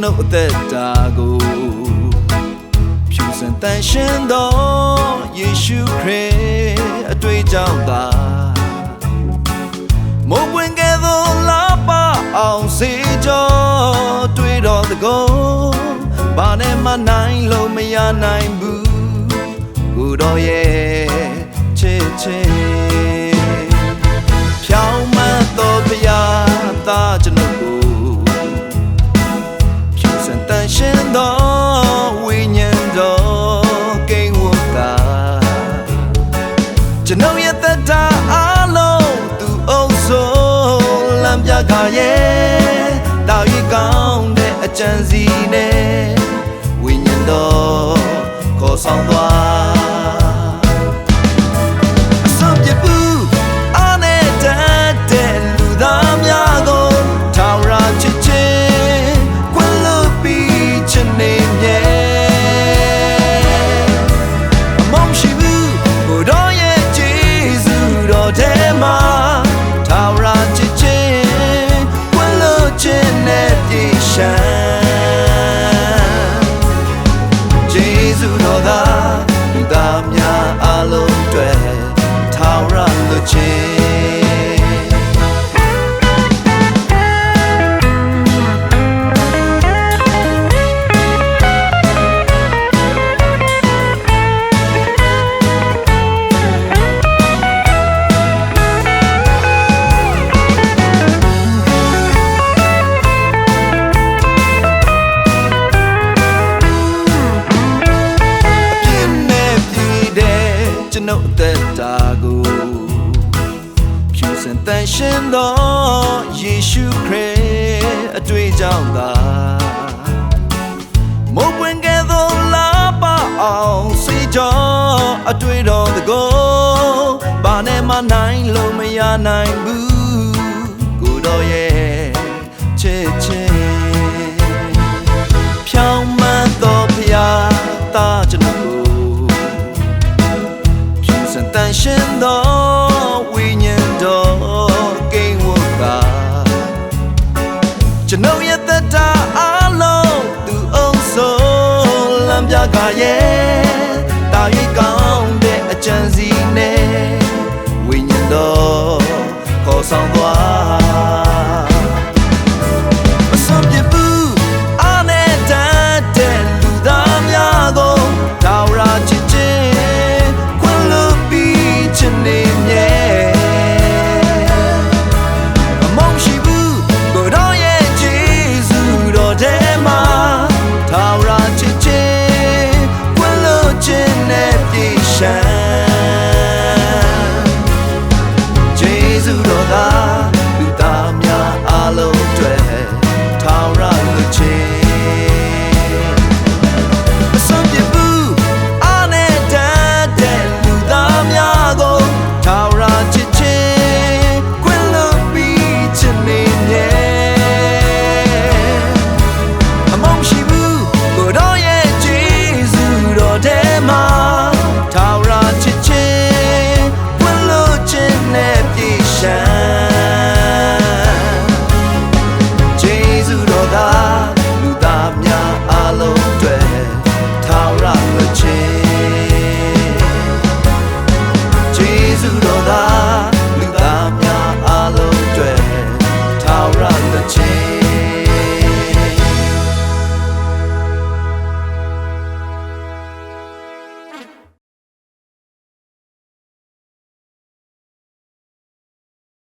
ကျွန်ုပ်အသက်တာကိုဖြူစင်တန်ရှင်းသောယေရှုခရစ်အတွေ့အကြုံသာမုန်းပွင့်ကဲ့သို့လာပါအောင်စေကြောတွေ့တော်တကောဘာနဲ့မှနိုင်လို့မရနိုင်ဘူးကိုတော်ရဲ့ချစ်ချစ်ဖြောင်းမတ်တော်ဘုရားသားကျွန်ုပ်ကိုဖြူစင်တန်ရှင်းသောဝိညာဉ်တော်ကိန်းဝတ်တာကျွန်ုပ်ရဲ့သက်တာအလုံးသူအုပ်စိုးလမ်းပြခါရဲ့တောက်ရီကောင်းတဲ့အကြံစီနဲ့ဝိညာဉ်တော်ခေါ်ဆောင်သွားအစွမ်းပြပူအားနဲ့တတ်တဲ့လူသားများကိုထောင်ရာချစ်ချင်းခွင့်လို့ပြီးချင်နေမြဲအမုန်းရှိဘူးဘုရားရဲ့ကျေးဇူးတော်ထဲမှာထောင်ရာချစ်ချင်းခွင့်လို့ခြင်းနဲ့ပြည့်ရှမ်းကျေးဇူးတော်သာလူသားများအလုံးတွေထောင်ရာလို့ခြင်းကျွန်ုပ်အသက်တာကိုဖြူစင်တန်ရှင်းသောယေရှုခရစ်အတွေ့အကြုံသာမုန်းပွင့်ကဲ့သို့လာပါအောင်စေကြောအတွေ့တော်တကောဘာနဲ့မှနိုင်လို့မရနိုင်ဘူးကိုတော်ရဲ့ချစ်ချင်းဖြောင်းမတ်တော်ဘုရားသားကျွန်ုပ်တန်ရှင်းသောဝိညာဉ်တော်ကိန်းဝတ်တာကျွန်ုပ်ရဲ့သက်တာအလုံးသူအုပ်စိုးလမ်းပြခါရဲ့တာရီကောင်းတဲ့အကြံစီနဲ့ဝိညာဉ်တော်ခေါ်ဆောင်သွား